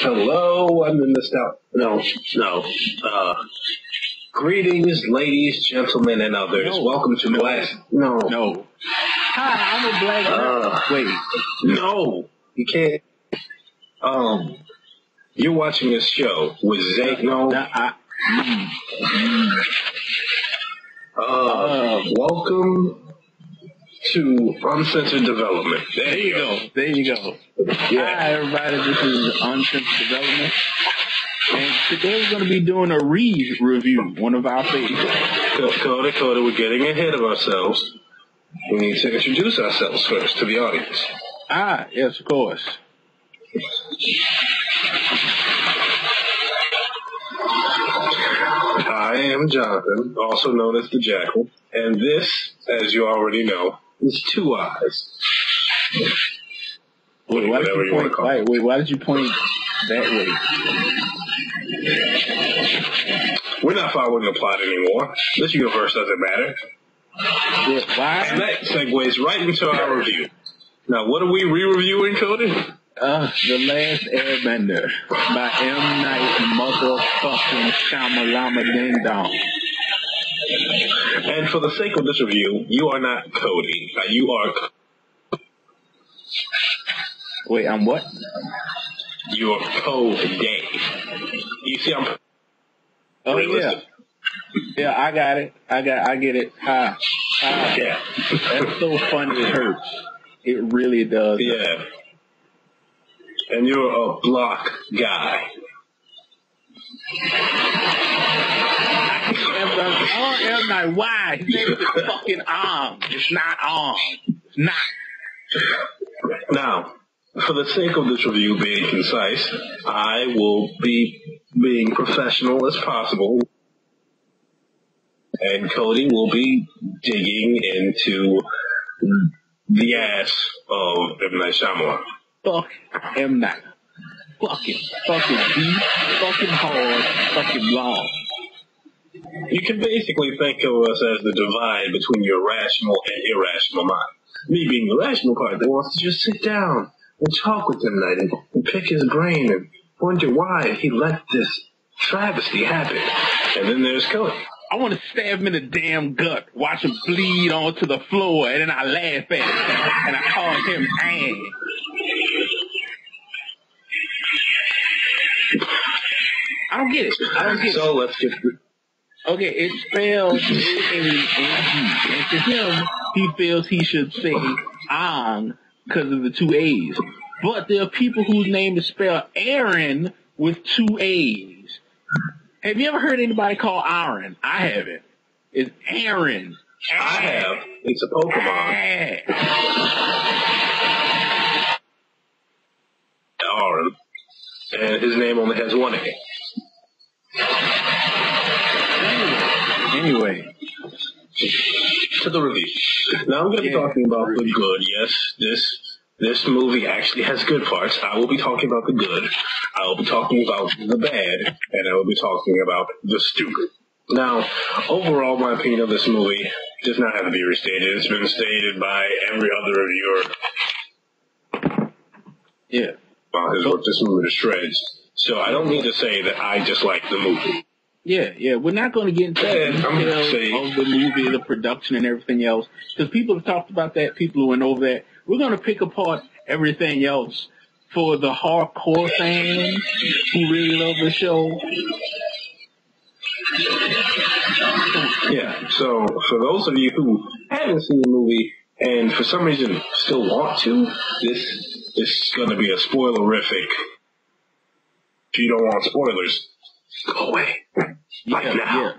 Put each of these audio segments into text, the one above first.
Hello, I'm in the stout. No. Greetings, ladies, gentlemen, and others. No. Welcome to Glass. No. Hi, I'm a black nerd. Wait. No, you can't. You're watching this show with Zay. Welcome to Uncensored Development. There you go. Yeah. Hi, everybody. This is Uncensored Development. And today we're going to be doing a review, one of our favorites. Coda, we're getting ahead of ourselves. We need to introduce ourselves first to the audience. Yes, of course. I am Jonathan, also known as the Jackal, and this, as you already know, is Two Eyes. Wait, why did you point that way? We're not following the plot anymore. This universe doesn't matter. Why? And that segues right into our review. Now, what are we re-reviewing, Cody? The Last Airbender by M. Night motherfucking Shyamalama Ding Dong. And for the sake of this review, you are not Cody. You are... Wait, I'm what? You are Cody. You see, I'm... Oh, realistic. Yeah, I got it. I get it. Yeah. That's so funny it hurts. It really does. Yeah. And you're a block guy. I'm like, why? His name is fucking Arm. It's not Arm. It's not. Now, for the sake of this review being concise, I will be being professional as possible. And Cody will be digging into the ass of M. Night Shyamalan. Fuck M. Night. Fucking deep, fucking hard, fucking long. You can basically think of us as the divide between your rational and irrational mind. Me being the rational part that wants to just sit down and talk with M. Night and pick his brain and wonder why he let this travesty happen. And then there's Cody. I want to stab him in the damn gut, watch him bleed onto the floor, and then I laugh at him, and I call him Ang. I don't get it. So let's get... Okay, it's spelled A-A-N-G, and to him, he feels he should say Ang because of the two A's. But there are people whose name is spelled Aaron with two A's. Have you ever heard anybody call Aaron? I haven't. It's Aaron. I have. It's a Pokemon. Aaron. And his name only has one A. Anyway. To the review. Now I'm going to be talking about the good. Yes, this movie actually has good parts. I will be talking about the good. I will be talking about the bad. And I will be talking about the stupid. Now, overall, my opinion of this movie does not have to be restated. It's been stated by every other reviewer. Yeah. Has worked this movie to shreds. So I don't need to say that I just like the movie. Yeah. We're not going to get into the details of the movie, the production, and everything else. Because people have talked about that. People who went over that. We're going to pick apart everything else for the hardcore fans who really love the show. Yeah, so for those of you who haven't seen the movie and for some reason still want to, this is going to be a spoilerific. If you don't want spoilers, go away. Now.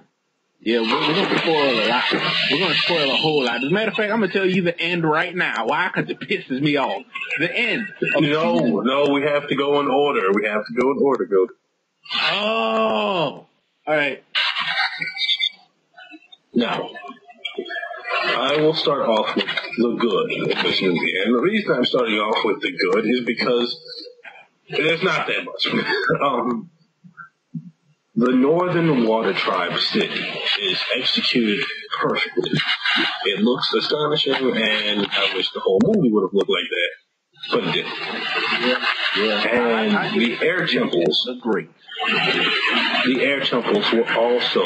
Yeah, we're going to spoil a lot. We're going to spoil a whole lot. As a matter of fact, I'm going to tell you the end right now. Why? Because it pisses me off. The end. No, we have to go in order. Go. Oh. All right. Now, I will start off with the good of this movie. And the reason I'm starting off with the good is because there's not that much. The Northern Water Tribe city is executed perfectly. It looks astonishing, and I wish the whole movie would have looked like that. but it didn't. Yeah. And the air temples, agree. The air temples were also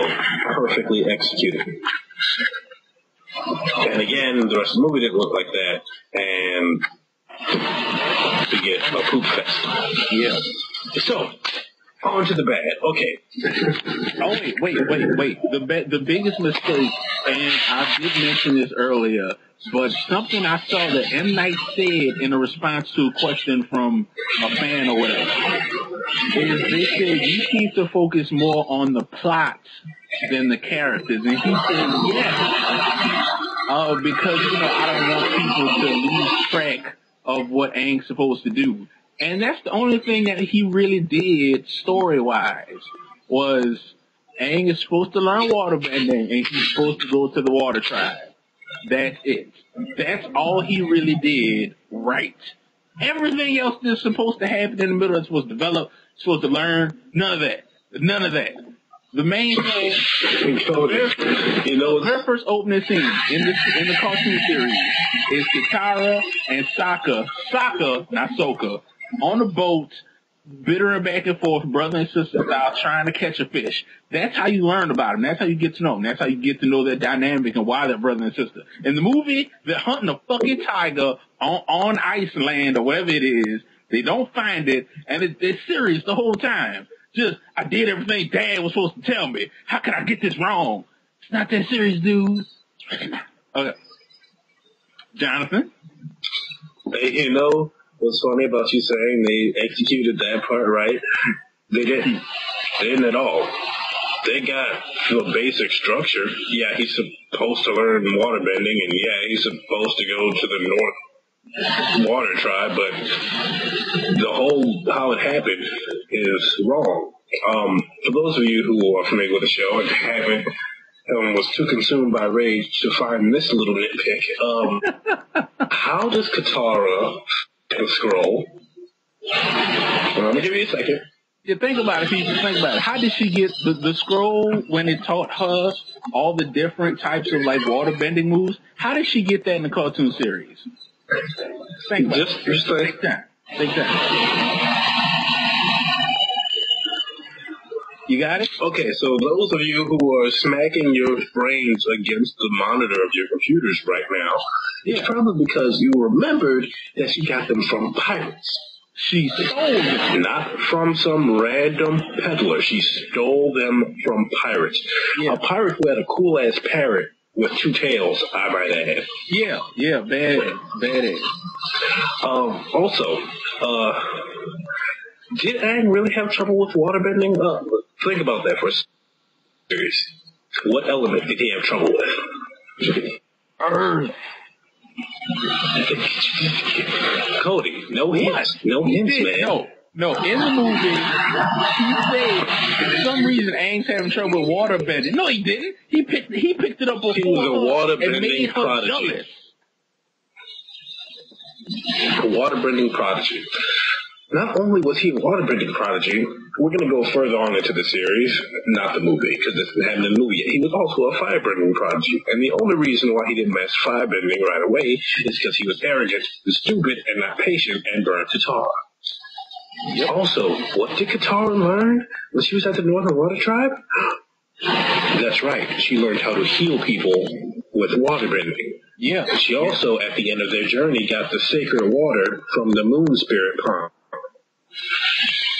perfectly executed. And again, the rest of the movie didn't look like that, and we get a poop fest. Yeah. So, on to the bad. Okay. Oh, wait. The biggest mistake, and I did mention this earlier, but something I saw that M. Night said in a response to a question from a fan or whatever, is they said you seem to focus more on the plots than the characters. And he said, because, I don't want people to lose track of what Aang's supposed to do. And that's the only thing that he really did story-wise, was Aang is supposed to learn waterbending and he's supposed to go to the water tribe. That's it. That's all he really did right. Everything else that's supposed to happen in the middle, that's supposed to develop, supposed to learn, none of that. The main thing, their first opening scene in the cartoon series is Katara and Sokka, not Sokka, on a boat, bittering back and forth, brother and sister style, trying to catch a fish. That's how you learn about them. That's how you get to know them. That's how you get to know their dynamic and why they're brother and sister. In the movie, they're hunting a fucking tiger on Iceland or wherever it is. They don't find it, and it's serious the whole time. Just, I did everything Dad was supposed to tell me. How could I get this wrong? It's not that serious, dude. It's really not. Okay. Jonathan? Hey, what's funny about you saying they executed that part right? They didn't. They didn't at all. They got the basic structure. Yeah, he's supposed to learn waterbending, and yeah, he's supposed to go to the North Water Tribe, but the whole how it happened is wrong. For those of you who are familiar with the show and haven't, was too consumed by rage to find this little nitpick. How does Katara scroll? Let me give you a second. Yeah, think about it, people. Think about it. How did she get the scroll when it taught her all the different types of water bending moves? How did she get that in the cartoon series? Think about it. Just take time. You got it? Okay, so those of you who are smacking your brains against the monitor of your computers right now, it's probably because you remembered that she got them from pirates. She stole them. Not from some random peddler. She stole them from pirates. Yeah. A pirate who had a cool-ass parrot with two tails, I might add. Yeah, badass. Also, did Aang really have trouble with waterbending? Think about that for a second. What element did he have trouble with? Earth. Cody, no hints. No hints, man. No, in the movie, he said for some reason Aang's having trouble with waterbending. No, he didn't. He picked it up before he was a waterbending prodigy. A waterbending prodigy. Not only was he a waterbending prodigy, we're going to go further on into the series, not the movie, because this hadn't been the movie yet. He was also a firebending prodigy. And the only reason why he didn't master firebending right away is because he was arrogant, stupid, and not patient, and burned Katara. Yep. Also, what did Katara learn when she was at the Northern Water Tribe? That's right. She learned how to heal people with waterbending. Yeah. And she also, at the end of their journey, got the sacred water from the moon spirit pond.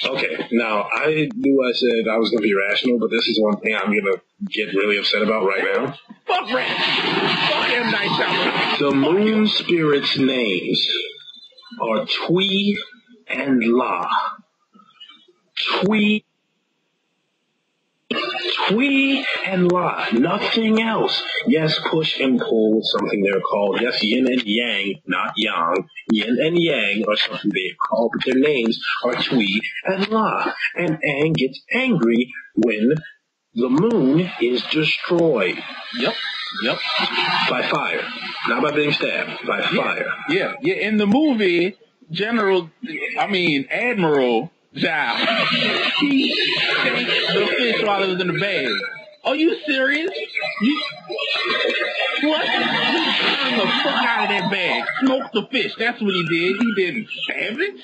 Okay, now, I knew I said I was going to be rational, but this is one thing I'm going to get really upset about right now. Fuck rats! Fuck M. Night Shyamalan! The moon spirits' names are Twee and La. Twee and La, nothing else. Yes, push and pull is something they're called. Yes, yin and yang, not yang. Yin and yang are something they're called, but their names are Twee and La. And Aang gets angry when the moon is destroyed. Yep. By fire. Not by being stabbed. By fire. Yeah. In the movie, Admiral Zhao, he takes the fish while it was in the bag. Are you serious? What? He turned the fuck out of that bag. Smoked the fish. That's what he did. He didn't stab it.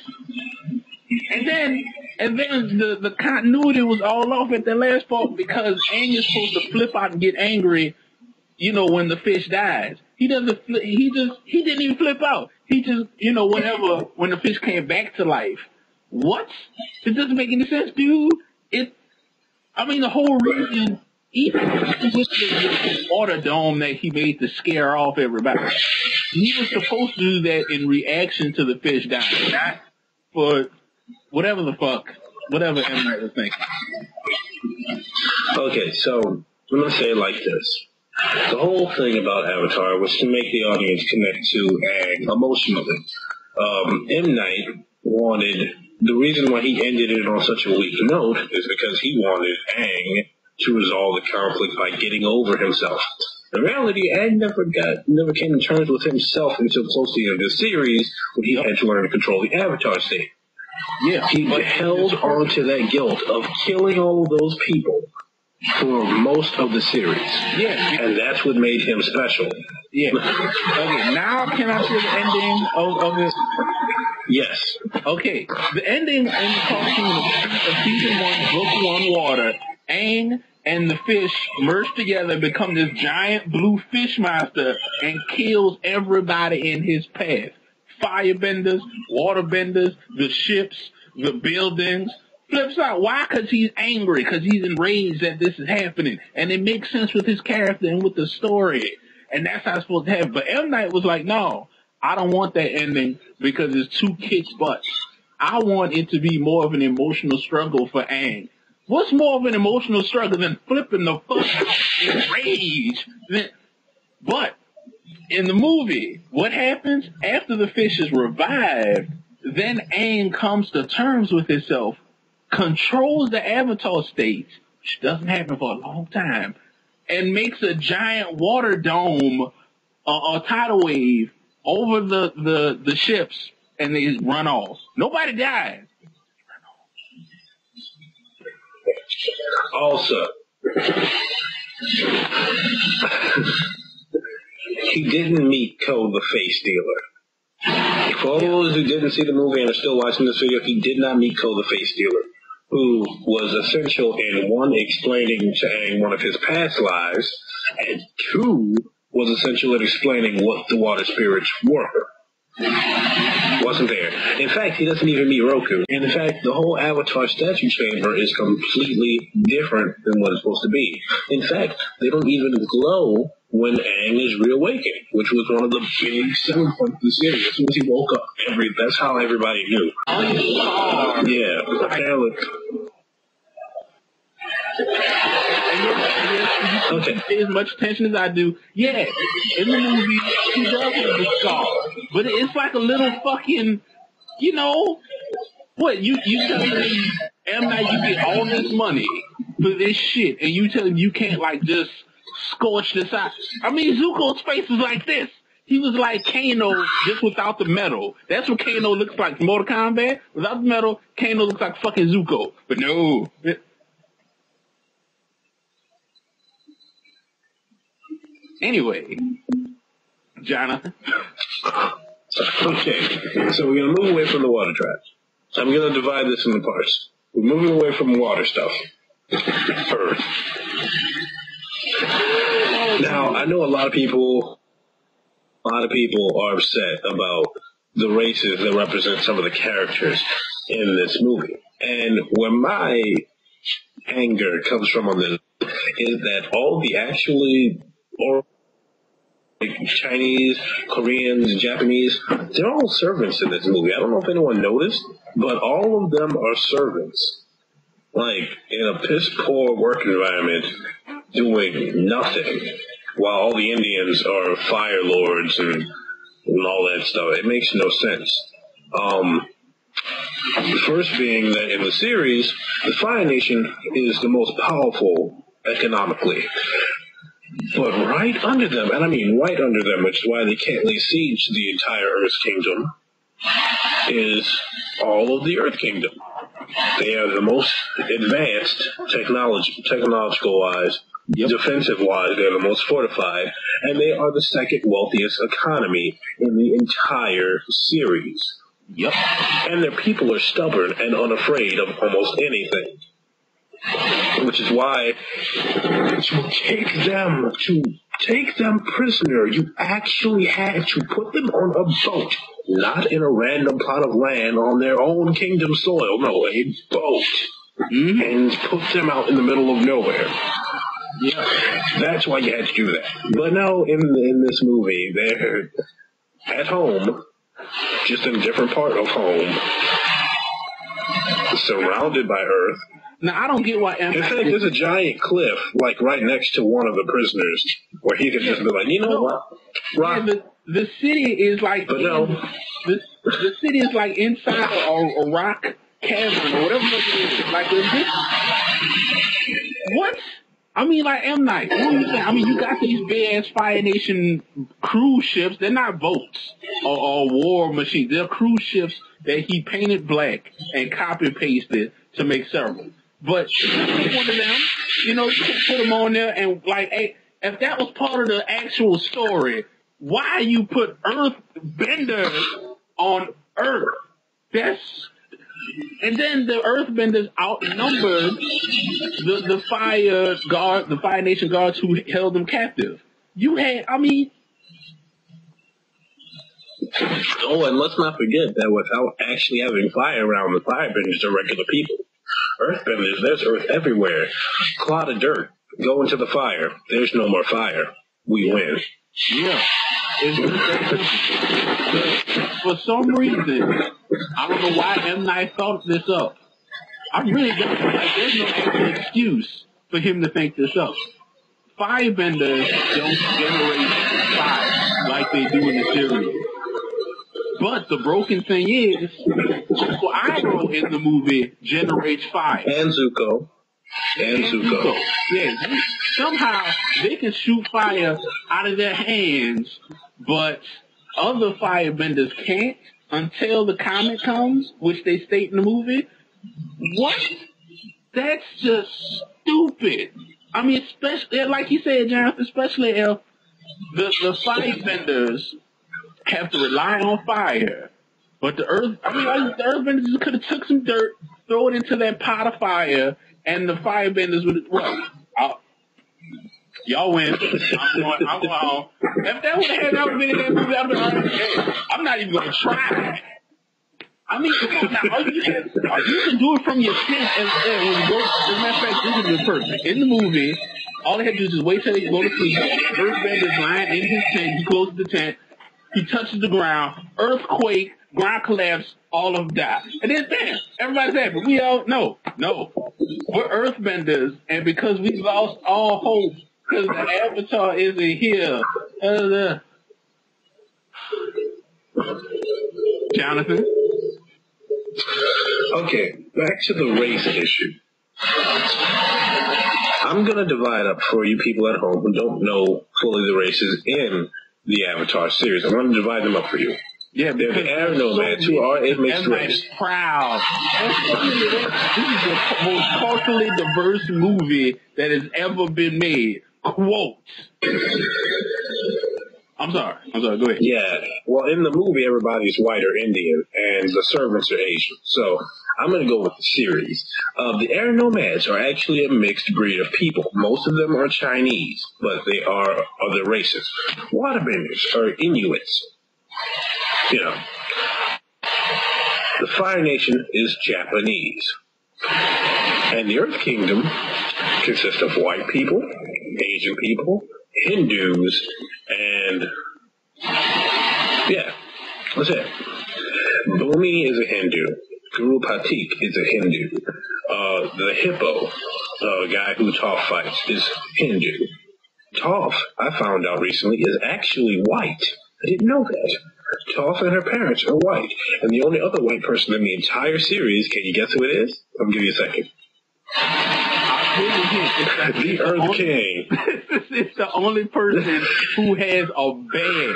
And then the continuity was all off at the last part because Aang is supposed to flip out and get angry, when the fish dies. He doesn't. He didn't even flip out. He just, whenever when the fish came back to life. What? It doesn't make any sense, dude. The whole reason, even with the water dome that he made to scare off everybody, he was supposed to do that in reaction to the fish dying, not for whatever M. Night was thinking. Okay, so I'm going to say it like this. The whole thing about Avatar was to make the audience connect to Aang emotionally. M. Night wanted, the reason why he ended it on such a weak note is because he wanted Aang to resolve the conflict by getting over himself. In reality, Aang never came to terms with himself until close to the end of the series when he had to learn to control the Avatar state. Yeah, he held on to that guilt of killing all of those people for most of the series. Yeah. And that's what made him special. Yeah. Okay, now can I see the ending of it? Yes. Okay, the ending in the cartoon of season 1, book 1, water, Aang and the fish merge together and become this giant blue fish monster and kills everybody in his path. Firebenders, waterbenders, the ships, the buildings. Flips out. Why? Because he's angry. Because he's enraged that this is happening. And it makes sense with his character and with the story. And that's how it's supposed to happen. But M. Night was like, no, I don't want that ending because it's too kick butts. I want it to be more of an emotional struggle for Aang. What's more of an emotional struggle than flipping the fuck out in rage? But in the movie, what happens after the fish is revived, then Aang comes to terms with himself, controls the Avatar state, which doesn't happen for a long time, and makes a giant water dome or tidal wave over the ships, and they run off. Nobody dies. Also, he didn't meet Ko the face dealer. For all those who didn't see the movie and are still watching this video, he did not meet Ko the face dealer, who was essential in, 1, explaining to Aang one of his past lives, and 2, was essential in explaining what the water spirits were. Wasn't there. In fact, he doesn't even meet Roku. And in fact, the whole Avatar statue chamber is completely different than what it's supposed to be. In fact, they don't even glow when Aang is reawakened, which was one of the big selling points of the series. As soon as he woke up, that's how everybody knew. Yeah, apparently. Okay. Pay as much attention as I do. Yeah, in the movie, he does have the scar, but it's like a little fucking, what, you tell me, M. Night, you get all this money for this shit, and you tell him you can't, just scorch this out. Zuko's face was like this. He was like Kano, just without the metal. That's what Kano looks like. Mortal Kombat, without the metal, Kano looks like fucking Zuko. But no. Anyway, Jonathan. Okay, so we're going to move away from the water traps. I'm going to divide this into parts. We're moving away from water stuff. Earth. Now, I know a lot of people are upset about the races that represent some of the characters in this movie. And where my anger comes from on this is that all the Chinese, Koreans, Japanese, they're all servants in this movie. I don't know if anyone noticed, but all of them are servants. In a piss-poor work environment, doing nothing, while all the Indians are fire lords and all that stuff. It makes no sense. The first being that in the series, the Fire Nation is the most powerful economically. But right under them, and I mean right under them, which is why they can't lay siege to the entire Earth Kingdom, is all of the Earth Kingdom. They are the most advanced, technological-wise, Yep. Defensive-wise, they're the most fortified, and they are the second wealthiest economy in the entire series. Yep. And their people are stubborn and unafraid of almost anything. Which is why to take them prisoner, you actually had to put them on a boat, not in a random plot of land on their own kingdom soil. No, a boat. Mm-hmm. And put them out in the middle of nowhere. Yeah, that's why you had to do that. But no, in this movie, they're at home, just in a different part of home, surrounded by Earth. Now, I don't get why... In fact, there's a giant cliff, like, right next to one of the prisoners, where he could just be like, you know what? Rock. Yeah, the city is like... But no. The city is like inside a rock cavern, or whatever it is. Like, what? I mean, like, M. Night, what do you think? I mean, you got these big-ass Fire Nation cruise ships. They're not boats or war machines. They're cruise ships that he painted black and copy-pasted to make several. But one of them, you know, you can put them on there and, like, hey, if that was part of the actual story, why you put Earthbender on Earth? And then the Earthbenders outnumbered the Fire Nation guards who held them captive. You had, I mean... Oh, and let's not forget that without actually having fire around, the Firebenders are regular people. Earthbenders, there's earth everywhere. Clod of dirt. Go into the fire. There's no more fire. We win. Yeah. For some reason, I don't know why M. Night thought this up. I really don't. Like, there's no actual excuse for him to think this up. Firebenders don't generate fire like they do in the series. But the broken thing is, Iroh in the movie generates fire. And Zuko. Yeah, somehow they can shoot fire out of their hands, but other firebenders can't until the comet comes, which they state in the movie. What? That's just stupid. I mean, especially, like you said, Jonathan, especially if the firebenders have to rely on fire. But the Earthbenders could have took some dirt, throw it into that pot of fire, and the Firebenders would, well, y'all win. I'm going home. If that would have been in that movie, I'd be like, hey, I'm not even going to try. I mean, come on now. You can do it from your tent. As a matter of fact, this is perfect. In the movie, all they had to do is just wait till they go to sleep. Earthbender's lying in his tent. He closes the tent. He touches the ground. Earthquake. Ground collapse. All of them die. And then, bam, everybody's happy. We all, no. We're Earthbenders, and because we lost all hope, because the Avatar isn't here. Jonathan? Okay, back to the race issue. I'm going to divide up for you people at home who don't know fully the races in the Avatar series. I'm going to divide them up for you. Yeah, they're the air nomads who are a mixed race. Proud. This is the most culturally diverse movie that has ever been made. Quote. I'm sorry. Go ahead. Yeah. Well, in the movie, everybody's white or Indian, and the servants are Asian. So I'm going to go with the series. The air nomads are actually a mixed breed of people. Most of them are Chinese, but they are other races. Waterbenders are Inuits. You know, the Fire Nation is Japanese. And the Earth Kingdom consists of white people, Asian people, Hindus, and yeah, that's it. Bhumi is a Hindu. Guru Patik is a Hindu. The hippo, the guy who Toph fights, is Hindu. Toph, I found out recently, is actually white. I didn't know that. Toph and her parents are white. And the only other white person in the entire series, can you guess who it is? I'll give you a second. The Earth King. It's the only person who has a bear.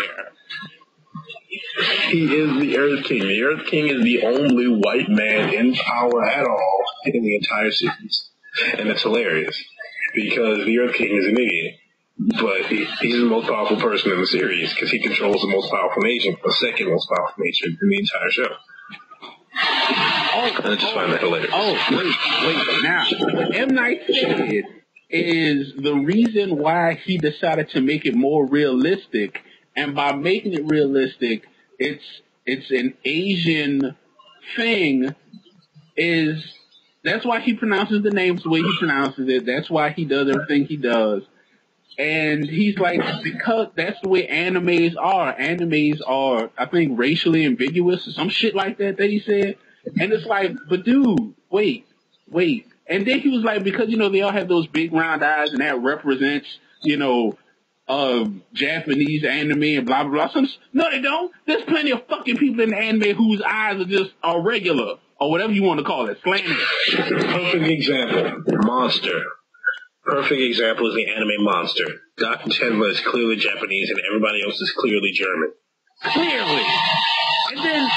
He is the Earth King. The Earth King is the only white man in power at all in the entire series. And it's hilarious. because the Earth King is an idiot. But he's the most powerful person in the series because he controls the most powerful nation, the second most powerful nation in the entire show. I just find that hilarious. Wait. Now, what M. Night said is the reason why he decided to make it more realistic, and by making it realistic, it's an Asian thing. That's why he pronounces the names the way he pronounces it. That's why he does everything he does. And he's like, because that's the way animes are. Animes are, I think, racially ambiguous or some shit like that he said. And it's like, but dude, wait. And then he was like, because, they all have those big round eyes and that represents, Japanese anime and blah, blah, blah. No, they don't. There's plenty of fucking people in the anime whose eyes are regular or whatever you want to call it, slanted. Perfect example. Monster. Perfect example is the anime Monster. Dr. Tenma is clearly Japanese and everybody else is clearly German. Clearly. And then,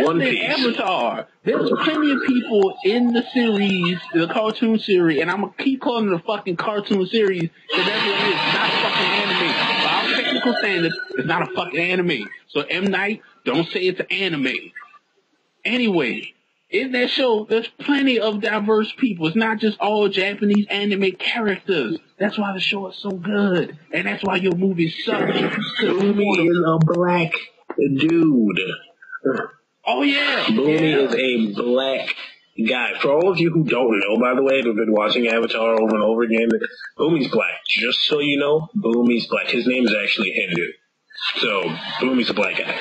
One especially in Avatar, there's plenty of people in the series, the cartoon series, and I'm going to keep calling it a fucking cartoon series because that's what it is. It's not a fucking anime. By our technical standards, it's not a fucking anime. So M. Night, don't say it's an anime. Anyway, in that show, there's plenty of diverse people. It's not just all Japanese anime characters. That's why the show is so good. And that's why your movies suck. Boomy is a black dude. Oh, yeah. Boomy is a black guy. For all of you who don't know, by the way, who've been watching Avatar over and over again, Boomy's black. Just so you know, Boomy's black. His name is actually Hindu. So, Boomy's a black guy.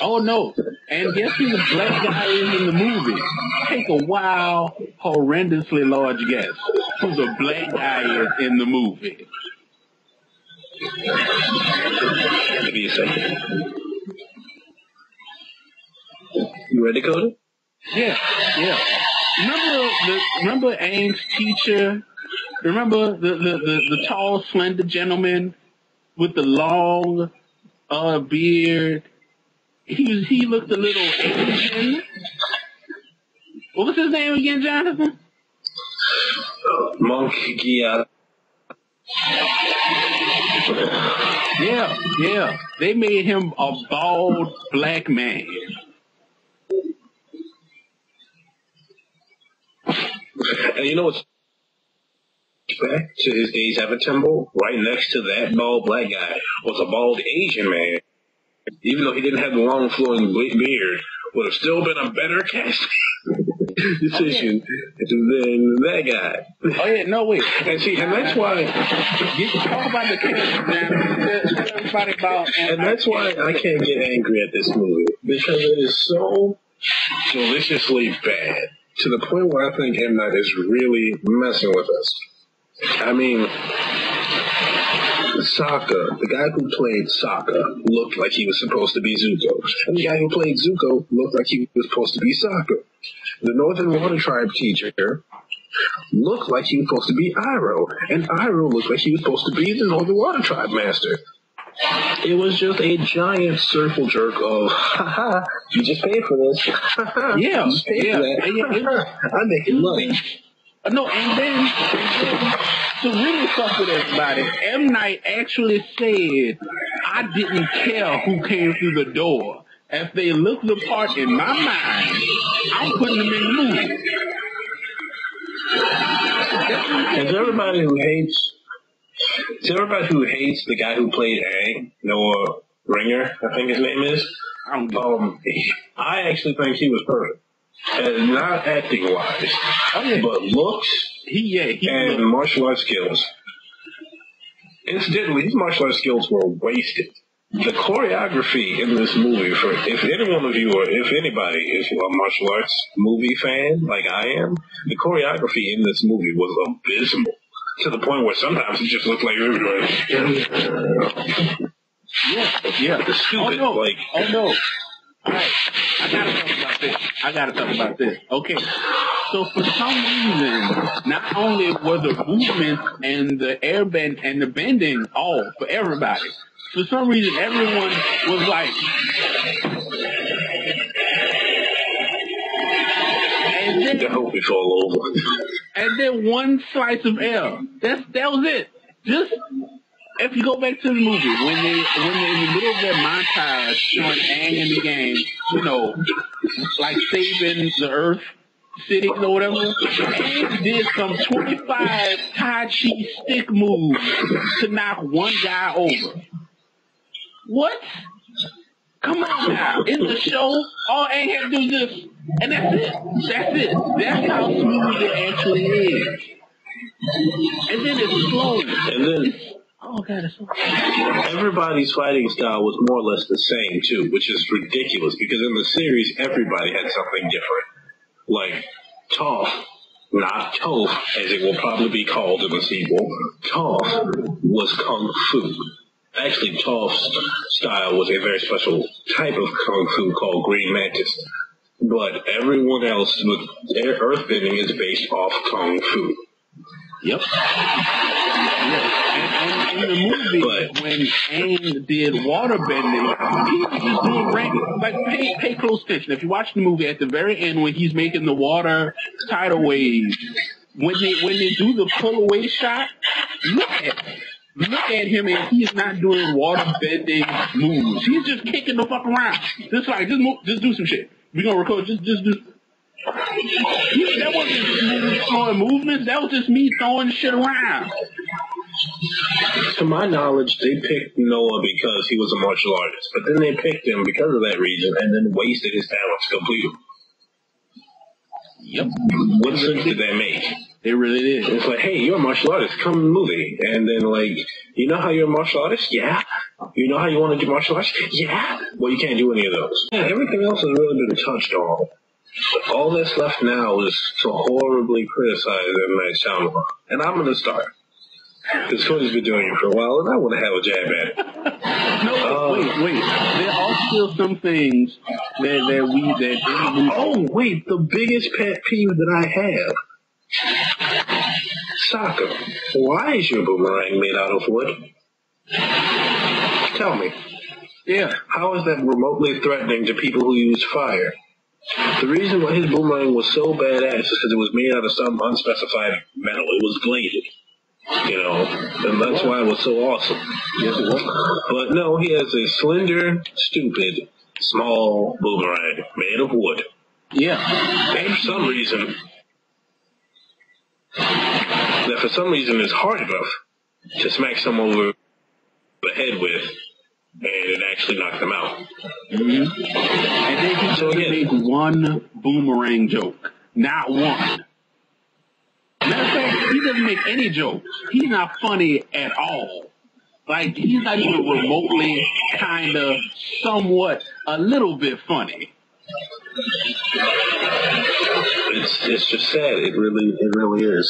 Oh, no. And guess who the black guy is in the movie? Take a wild, horrendously large guess who the black guy is in the movie. Give me a second. You ready, Cody? Yeah. Remember Aang's teacher? Remember the tall, slender gentleman with the long beard? He looked a little Asian. What was his name again, Jonathan? Monk Gia. Yeah. They made him a bald black man. And you know what's back to his days at the temple? Right next to that bald black guy was a bald Asian man. Even though he didn't have the long flowing beard, would have still been a better casting decision than that guy. Oh yeah, no wait. And see, and that's why. Talk about the casting, man. Everybody about. And that's why I can't get angry at this movie because it is so deliciously bad to the point where I think M. Night is really messing with us. I mean. Sokka, the guy who played Sokka looked like he was supposed to be Zuko. And the guy who played Zuko looked like he was supposed to be Sokka. The Northern Water Tribe teacher looked like he was supposed to be Iroh. And Iroh looked like he was supposed to be the Northern Water Tribe master. It was just a giant circle jerk of, haha, you just paid for this. Yeah. You just paid for that. I'm making money. No, and then to really fuck with everybody, M. Night actually said, I didn't care who came through the door. If they looked the part in my mind, I'm putting them in the movie. And to everybody who hates the guy who played Aang, Noah Ringer, I think his name is, I actually think he was perfect. And not acting wise, but looks and martial arts skills. Incidentally, his martial arts skills were wasted. The choreography in this movie, for if any one of you or if anybody is a martial arts movie fan like I am, the choreography in this movie was abysmal to the point where sometimes it just looked like yeah, stupid. Oh no. All right, I gotta talk about this. Okay, so for some reason, not only were the movements and the airbend and the bending all for everybody, for some reason everyone was like, and then, I hope we fall over. and then one slice of air. That was it. Just if you go back to the movie when they're in the middle of their montage showing Aang in the game, like saving the Earth cities or whatever, Aang did some 25 Tai Chi stick moves to knock one guy over. What? Come on now. In the show, all Aang had to do is this, and that's it. That's how smooth it actually is. And then it's slow. And then Oh God, it's so everybody's fighting style was more or less the same too, which is ridiculous because in the series everybody had something different. Like Toph, not Toph, as it will probably be called in the sequel. Toph was kung fu. Actually, Toph's style was a very special type of kung fu called Green Mantis. But everyone else with earthbending is based off kung fu. Yep. And in the movie, when Aang did waterbending, he was just doing like pay close attention. If you watch the movie at the very end when he's making the water tidal waves, when they do the pull away shot, look at him, and he's not doing waterbending moves. He's just kicking the fuck around. Just do some shit. We gonna record. Just do. That wasn't throwing movements. That was just me throwing shit around. To my knowledge, they picked Noah because he was a martial artist, but then they picked him because of that reason, and then wasted his talents completely. Yep. What sense did that make? It really did. It's like, hey, you're a martial artist. Come in the movie, and then like, you know how you're a martial artist? Yeah. You know how you want to do martial arts? Yeah. Well, you can't do any of those. Yeah, everything else has really been touched on. All that's left now is to horribly criticize M. Night Shyamalan. And I'm going to start. Because Cody's been doing it for a while, and I want to have a jab at it. No, wait. There are still some things that Oh, wait, the biggest pet peeve that I have. Sokka, why is your boomerang made out of wood? Tell me. Yeah. How is that remotely threatening to people who use fire? The reason why his boomerang was so badass is because it was made out of some unspecified metal. It was bladed. And that's why it was so awesome. Yes, it was. But no, he has a slender, stupid, small boomerang made of wood. Yeah. And for some reason, it's hard enough to smack someone over the head with, and it actually knocked them out. Mm-hmm. And then he doesn't make one boomerang joke. Not one. Matter of fact, he doesn't make any jokes. He's not funny at all. Like, he's not even remotely kind of somewhat a little bit funny. It's just sad. It really is.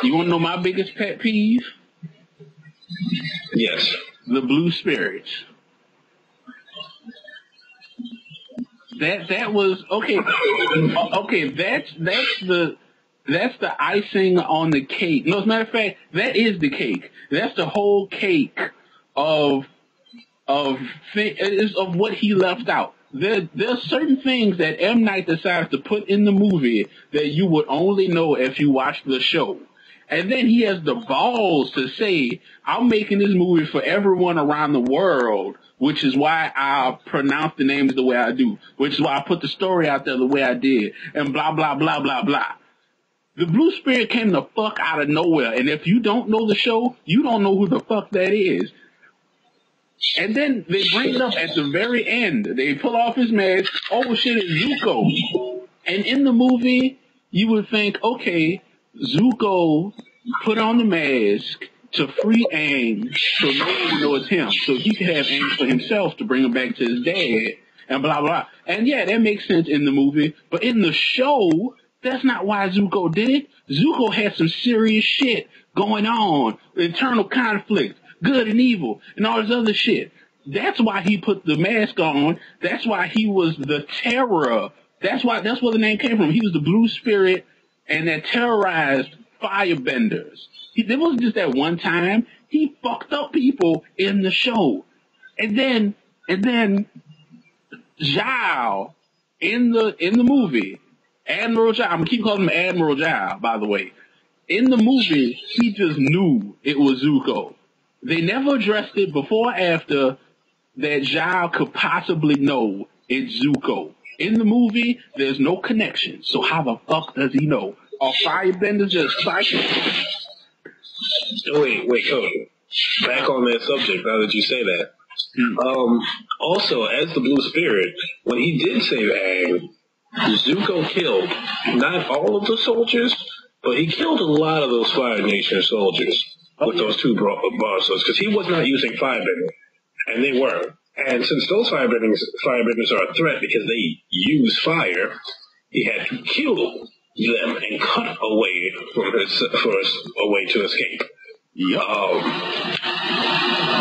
You want to know my biggest pet peeve? Yes. The blue spirits. That was okay. Okay, that's the icing on the cake. No, as a matter of fact, that is the cake. That's the whole cake of what he left out. There's certain things that M. Night decided to put in the movie that you would only know if you watched the show. And then he has the balls to say, I'm making this movie for everyone around the world, which is why I pronounce the names the way I do, which is why I put the story out there the way I did, and blah, blah, blah, blah, blah. The Blue Spirit came the fuck out of nowhere, and if you don't know the show, you don't know who the fuck that is. And then they bring it up at the very end. They pull off his mask. Oh, shit, it's Zuko. And in the movie, you would think, okay, Zuko put on the mask to free Aang so no one would know it's him. So he could have Aang for himself to bring him back to his dad and blah, blah. And yeah, that makes sense in the movie. But in the show, that's not why Zuko did it. Zuko had some serious shit going on. Internal conflict, good and evil, and all this other shit. That's why he put the mask on. That's why he was the terror. That's where the name came from. He was the Blue Spirit, and that terrorized firebenders. There wasn't just that one time. He fucked up people in the show. And then Zhao in the movie Admiral Zhao, I'm gonna keep calling him Admiral Zhao, by the way. In the movie, he just knew it was Zuko. They never addressed it before or after that Zhao could possibly know it's Zuko. In the movie, there's no connection, so how the fuck does he know? Are firebenders just psychic? Wait, Cody. Back on that subject, now that you say that. Also, as the Blue Spirit, when he did save Aang, Zuko killed not all of the soldiers, but he killed a lot of those Fire Nation soldiers with those two bosses, because he was not using firebending, and they were. And since those firebenders are a threat because they use fire, he had to kill them and cut away from a way to escape. Yep.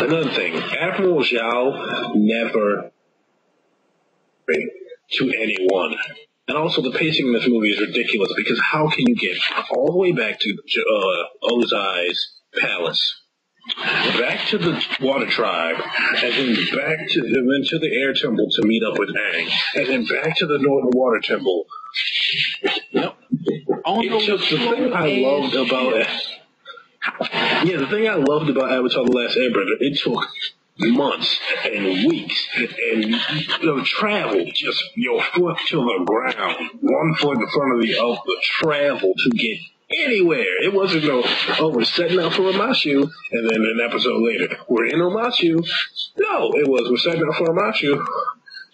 Another thing, Admiral Zhao never to anyone. And also the pacing in this movie is ridiculous because how can you get all the way back to Ozai's palace, back to the Water Tribe, and then back to the Air Temple to meet up with Aang, and then back to the Northern Water Temple. Yep. The thing I loved about Avatar: The Last Airbender, it took months and weeks and travel, just your foot to the ground, one foot in front of the other, travel to get anywhere. It wasn't we're setting out for Ramashu, and then an episode later, we're in Ramashu. No, it was, we're setting out for Ramashu.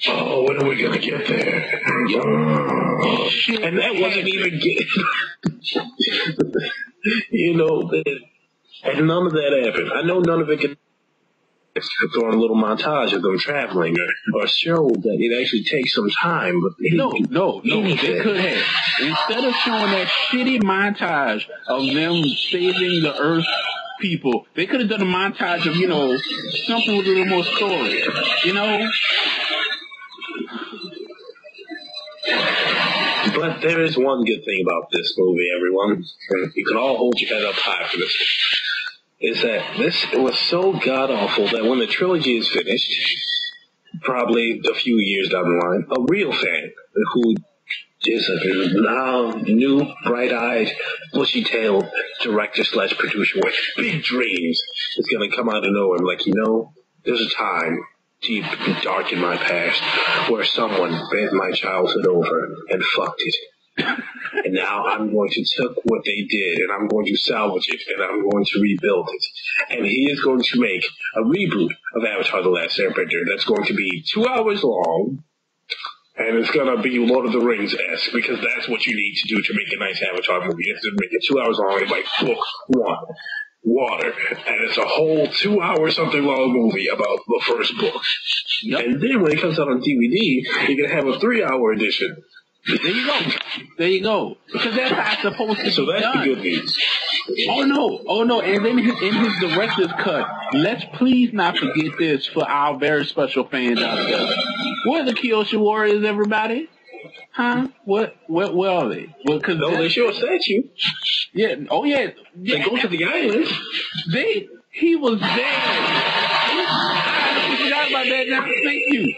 Oh, when are we going to get there? And that wasn't even and none of that happened. I know none of it could throw in a little montage of them traveling or show that it actually takes some time. But no, they could have. Instead of showing that shitty montage of them saving the Earth people, they could have done a montage of, something with a little more story, But there is one good thing about this movie, everyone. You can all hold your head up high for this. Is that this was so god-awful that when the trilogy is finished, probably a few years down the line, a real fan who is a now new, bright-eyed, bushy-tailed director/producer with big dreams is going to come out of nowhere and there's a time deep and dark in my past where someone bent my childhood over and fucked it. And now I'm going to take what they did and I'm going to salvage it and I'm going to rebuild it. And he is going to make a reboot of Avatar: The Last Airbender that's going to be 2 hours long. And it's going to be Lord of the Rings-esque because that's what you need to do to make a nice Avatar movie. You have to make it 2 hours long, like book one. Water, and it's a whole 2 hour something long movie about the first book. Yep. And then when it comes out on DVD, you're gonna have a 3 hour edition. There you go. Because that's how it's supposed to be. So that's done. the good news. Oh no. And then in his director's cut, let's please not forget this for our very special fans out there. Where are the Kyoshi Warriors, everybody? Huh? Where are they? Well, they show a statue. Yeah. Oh yeah. They go to the island. He was there. I forgot about that. Now, thank you.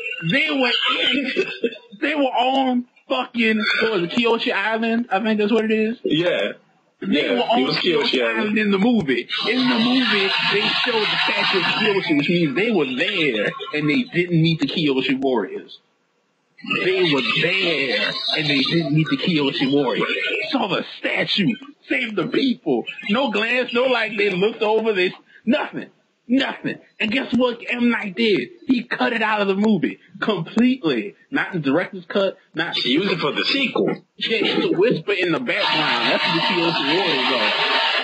They were on fucking Kyoshi Island. I think that's what it is. Yeah. They were on Kyoshi Island in the movie. In the movie, they showed the statue of Kyoshi, which means they were there and they didn't meet the Kyoshi Warriors. They were there, and they didn't meet the Kyoshi Warriors. Saw the statue, saved the people. No glance, no they looked over this. Nothing. And guess what M. Night did? He cut it out of the movie completely. Not in the director's cut. Not to use it for the sequel. Yeah, just a whisper in the background. That's what the Kyoshi Warriors are.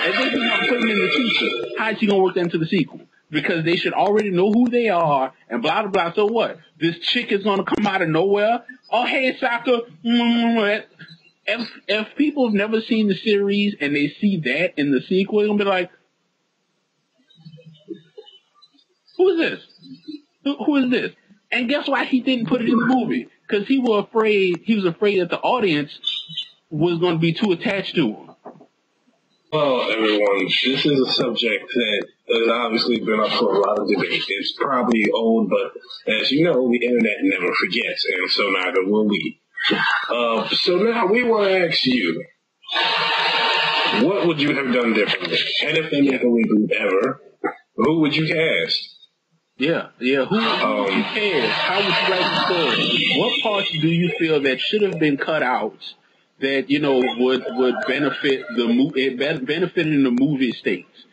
And this is how I'm putting in the future. How's he gonna work that into the sequel? Because they should already know who they are, and blah, blah, blah. So what? This chick is going to come out of nowhere? Oh, hey, Sokka. If people have never seen the series and they see that in the sequel, they're going to be like, who is this? Who is this? And guess why he didn't put it in the movie? Because he was afraid that the audience was going to be too attached to him. Well, everyone, this is a subject that has obviously been up for a lot of debate. It's probably old, but as you know, the internet never forgets, and so neither will we. So now we want to ask you, what would you have done differently? And if they make a reboot ever, who would you cast? Yeah. Who would you cast? How would you write the story? What parts do you feel that should have been cut out that, you know, would benefit benefit in the movie states?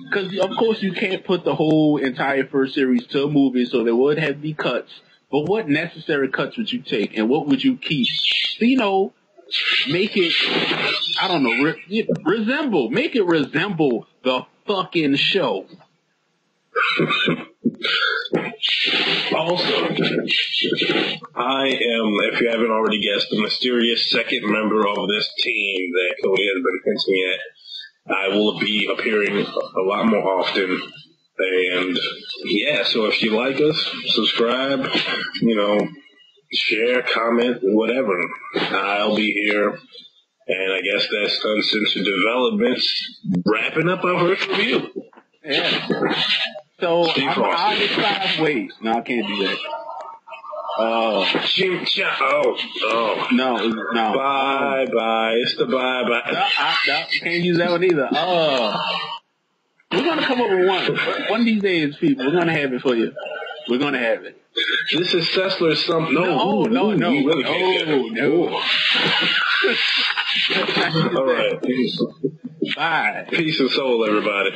Because, of course, you can't put the whole entire first series to a movie, so there would have to be cuts. But what necessary cuts would you take, and what would you keep? So, you know, make it, I don't know, make it resemble the fucking show. Also, I am, if you haven't already guessed, the mysterious second member of this team that Cody has been hinting at. I will be appearing a lot more often. And yeah, so if you like us, subscribe, you know, share, comment, whatever. I'll be here. And I guess that's Uncensored Developments wrapping up our first review. Yeah. So I get 5 ways. No, I can't do that. No. Bye. It's the bye. No, can't use that one either. We're gonna come up with one. One of these days, people. We're gonna have it for you. We're gonna have it. This is Sessler's something. No. All right. Bye. Peace and soul, everybody.